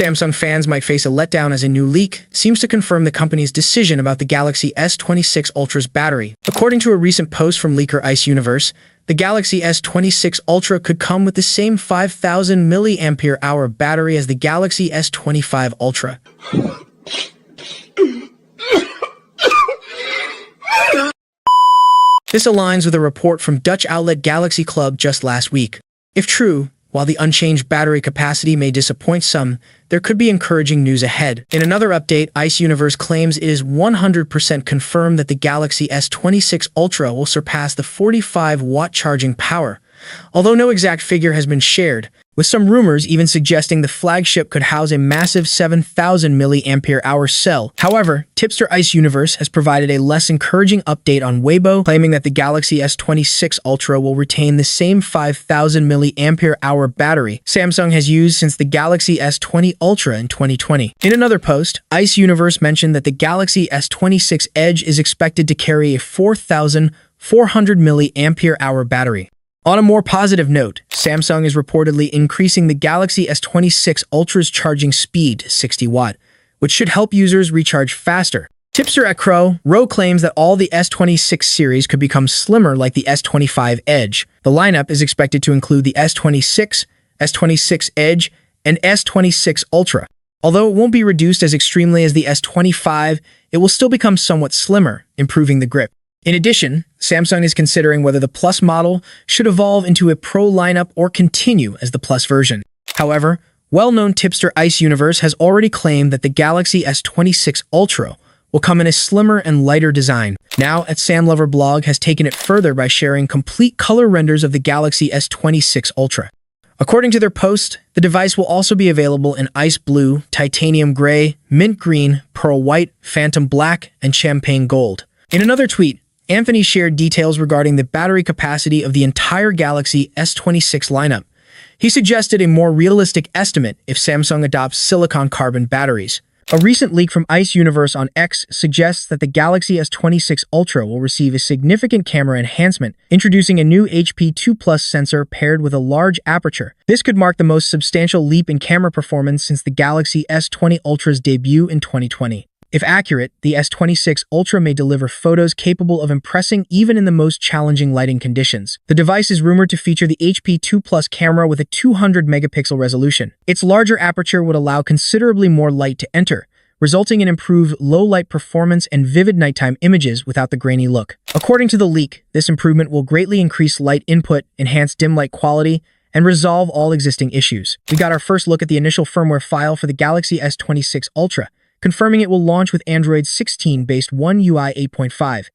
Samsung fans might face a letdown as a new leak seems to confirm the company's decision about the Galaxy S26 Ultra's battery. According to a recent post from leaker Ice Universe, the Galaxy S26 Ultra could come with the same 5,000 mAh battery as the Galaxy S25 Ultra. This aligns with a report from Dutch outlet Galaxy Club just last week. If true, while the unchanged battery capacity may disappoint some, there could be encouraging news ahead. In another update, Ice Universe claims it is 100% confirmed that the Galaxy S26 Ultra will surpass the 45-watt charging power, although no exact figure has been shared, with some rumors even suggesting the flagship could house a massive 7,000 mAh cell. However, tipster Ice Universe has provided a less encouraging update on Weibo, claiming that the Galaxy S26 Ultra will retain the same 5,000 mAh battery Samsung has used since the Galaxy S20 Ultra in 2020. In another post, Ice Universe mentioned that the Galaxy S26 Edge is expected to carry a 4,400 mAh battery. On a more positive note, Samsung is reportedly increasing the Galaxy S26 Ultra's charging speed to 60 watt, which should help users recharge faster. Tipster at Row claims that all the S26 series could become slimmer like the S25 Edge. The lineup is expected to include the S26, S26 Edge, and S26 Ultra. Although it won't be reduced as extremely as the S25, it will still become somewhat slimmer, improving the grip. In addition, Samsung is considering whether the Plus model should evolve into a Pro lineup or continue as the Plus version. However, well-known tipster Ice Universe has already claimed that the Galaxy S26 Ultra will come in a slimmer and lighter design. Now, Sam Lover Blog has taken it further by sharing complete color renders of the Galaxy S26 Ultra. According to their post, the device will also be available in ice blue, titanium gray, mint green, pearl white, phantom black, and champagne gold. In another tweet, Anthony shared details regarding the battery capacity of the entire Galaxy S26 lineup. He suggested a more realistic estimate if Samsung adopts silicon-carbon batteries. A recent leak from Ice Universe on X suggests that the Galaxy S26 Ultra will receive a significant camera enhancement, introducing a new HP2+ sensor paired with a large aperture. This could mark the most substantial leap in camera performance since the Galaxy S20 Ultra's debut in 2020. If accurate, the S26 Ultra may deliver photos capable of impressing even in the most challenging lighting conditions. The device is rumored to feature the HP2+ camera with a 200-megapixel resolution. Its larger aperture would allow considerably more light to enter, resulting in improved low-light performance and vivid nighttime images without the grainy look. According to the leak, this improvement will greatly increase light input, enhance dim light quality, and resolve all existing issues. We got our first look at the initial firmware file for the Galaxy S26 Ultra, confirming it will launch with Android 16-based One UI 8.5.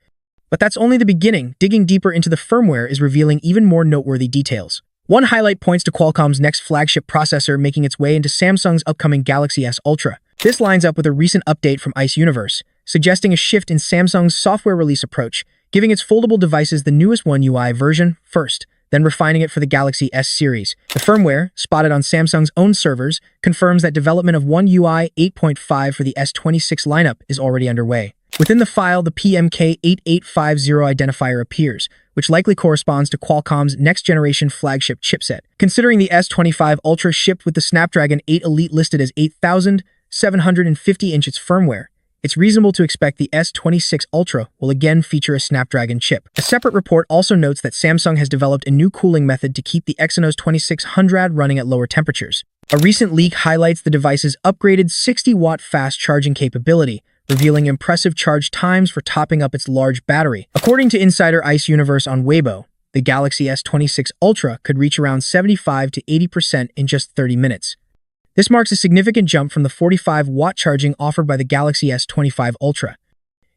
But that's only the beginning. Digging deeper into the firmware is revealing even more noteworthy details. One highlight points to Qualcomm's next flagship processor making its way into Samsung's upcoming Galaxy S Ultra. This lines up with a recent update from Ice Universe, suggesting a shift in Samsung's software release approach, giving its foldable devices the newest One UI version first, then refining it for the Galaxy S series. The firmware, spotted on Samsung's own servers, confirms that development of One UI 8.5 for the S26 lineup is already underway. Within the file, the PMK8850 identifier appears, which likely corresponds to Qualcomm's next-generation flagship chipset. Considering the S25 Ultra shipped with the Snapdragon 8 Elite listed as 8,750 in its firmware, it's reasonable to expect the S26 Ultra will again feature a Snapdragon chip. A separate report also notes that Samsung has developed a new cooling method to keep the Exynos 2600 running at lower temperatures. A recent leak highlights the device's upgraded 60-watt fast charging capability, revealing impressive charge times for topping up its large battery. According to insider Ice Universe on Weibo, the Galaxy S26 Ultra could reach around 75 to 80% in just 30 minutes. This marks a significant jump from the 45-watt charging offered by the Galaxy S25 Ultra.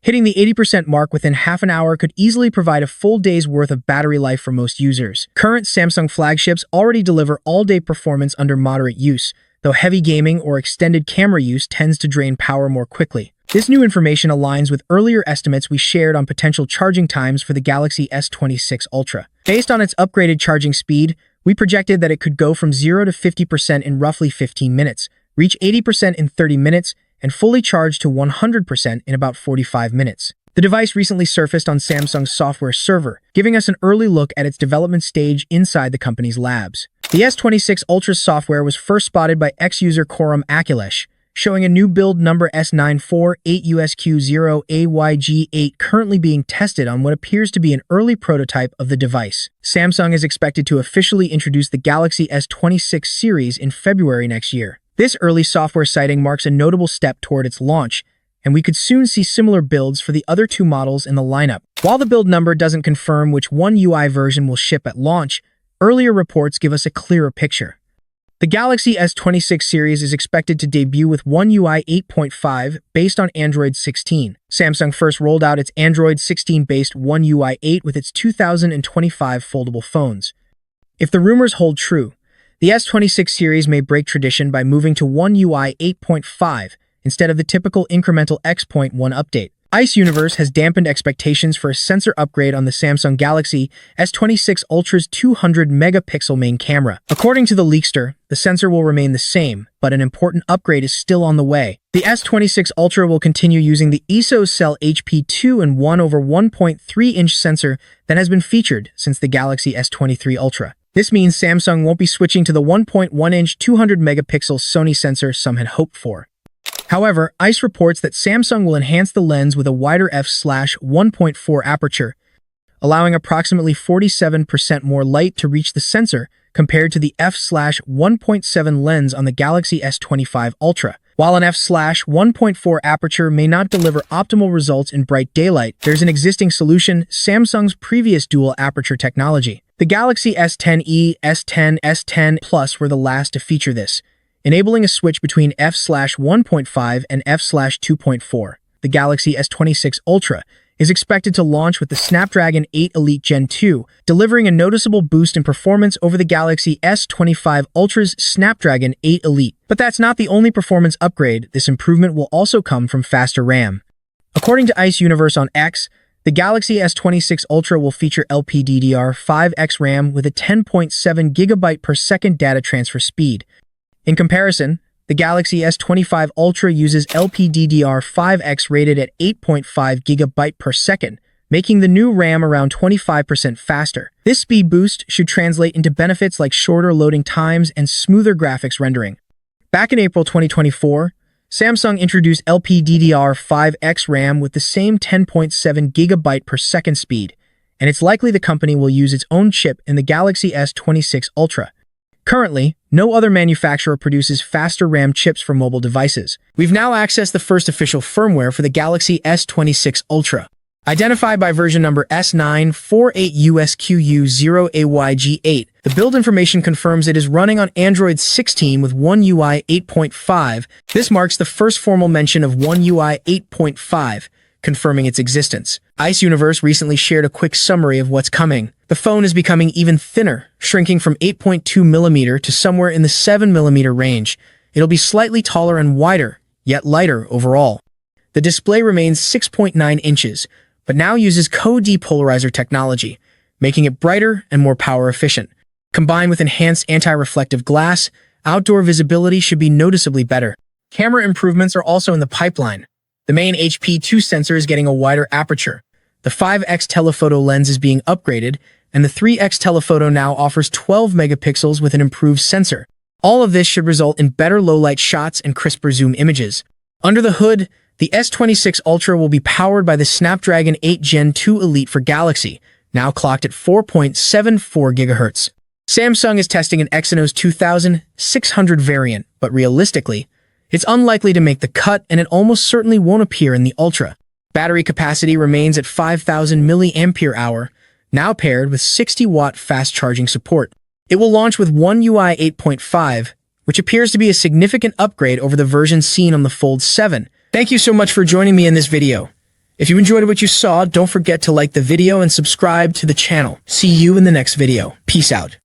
Hitting the 80% mark within half an hour could easily provide a full day's worth of battery life for most users. Current Samsung flagships already deliver all-day performance under moderate use, though heavy gaming or extended camera use tends to drain power more quickly. This new information aligns with earlier estimates we shared on potential charging times for the Galaxy S26 Ultra. Based on its upgraded charging speed, we projected that it could go from 0 to 50% in roughly 15 minutes, reach 80% in 30 minutes, and fully charge to 100% in about 45 minutes. The device recently surfaced on Samsung's software server, giving us an early look at its development stage inside the company's labs. The S26 Ultra's software was first spotted by ex-user Koram Akhilesh, showing a new build number S948USQ0AYG8 currently being tested on what appears to be an early prototype of the device. Samsung is expected to officially introduce the Galaxy S26 series in February next year. This early software sighting marks a notable step toward its launch, and we could soon see similar builds for the other two models in the lineup. While the build number doesn't confirm which One UI version will ship at launch, earlier reports give us a clearer picture. The Galaxy S26 series is expected to debut with One UI 8.5 based on Android 16. Samsung first rolled out its Android 16-based One UI 8 with its 2025 foldable phones. If the rumors hold true, the S26 series may break tradition by moving to One UI 8.5 instead of the typical incremental X.1 update. Ice Universe has dampened expectations for a sensor upgrade on the Samsung Galaxy S26 Ultra's 200-megapixel main camera. According to the leakster, the sensor will remain the same, but an important upgrade is still on the way. The S26 Ultra will continue using the ISO-Cell HP2 and 1/1.3-inch sensor that has been featured since the Galaxy S23 Ultra. This means Samsung won't be switching to the 1.1-inch 200-megapixel Sony sensor some had hoped for. However, ICE reports that Samsung will enhance the lens with a wider f/1.4 aperture, allowing approximately 47% more light to reach the sensor compared to the f/1.7 lens on the Galaxy S25 Ultra. While an f/1.4 aperture may not deliver optimal results in bright daylight, there's an existing solution: Samsung's previous dual aperture technology. The Galaxy S10e, S10, S10 Plus were the last to feature this, enabling a switch between f/1.5 and f/2.4. The Galaxy S26 Ultra is expected to launch with the Snapdragon 8 Elite Gen 2, delivering a noticeable boost in performance over the Galaxy S25 Ultra's Snapdragon 8 Elite. But that's not the only performance upgrade. This improvement will also come from faster RAM. According to Ice Universe on X, the Galaxy S26 Ultra will feature LPDDR5X RAM with a 10.7 GB per second data transfer speed. In comparison, the Galaxy S25 Ultra uses LPDDR5X rated at 8.5 GB per second, making the new RAM around 25% faster. This speed boost should translate into benefits like shorter loading times and smoother graphics rendering. Back in April 2024, Samsung introduced LPDDR5X RAM with the same 10.7 GB per second speed, and it's likely the company will use its own chip in the Galaxy S26 Ultra. Currently, no other manufacturer produces faster RAM chips for mobile devices. We've now accessed the first official firmware for the Galaxy S26 Ultra. Identified by version number S948USQ0AYG8, the build information confirms it is running on Android 16 with One UI 8.5. This marks the first formal mention of One UI 8.5, confirming its existence. Ice Universe recently shared a quick summary of what's coming. The phone is becoming even thinner, shrinking from 8.2mm to somewhere in the 7mm range. It'll be slightly taller and wider, yet lighter overall. The display remains 6.9 inches, but now uses co-depolarizer technology, making it brighter and more power efficient. Combined with enhanced anti-reflective glass, outdoor visibility should be noticeably better. Camera improvements are also in the pipeline. The main HP2 sensor is getting a wider aperture. The 5x telephoto lens is being upgraded, and the 3x telephoto now offers 12 megapixels with an improved sensor. All of this should result in better low-light shots and crisper zoom images. Under the hood, the S26 Ultra will be powered by the Snapdragon 8 Gen 2 Elite for Galaxy, now clocked at 4.74 GHz. Samsung is testing an Exynos 2600 variant, but realistically, it's unlikely to make the cut, and it almost certainly won't appear in the Ultra. Battery capacity remains at 5,000 Milli-Ampere-Hour, now paired with 60-watt fast charging support. It will launch with One UI 8.5, which appears to be a significant upgrade over the version seen on the Fold 7. Thank you so much for joining me in this video. If you enjoyed what you saw, don't forget to like the video and subscribe to the channel. See you in the next video. Peace out.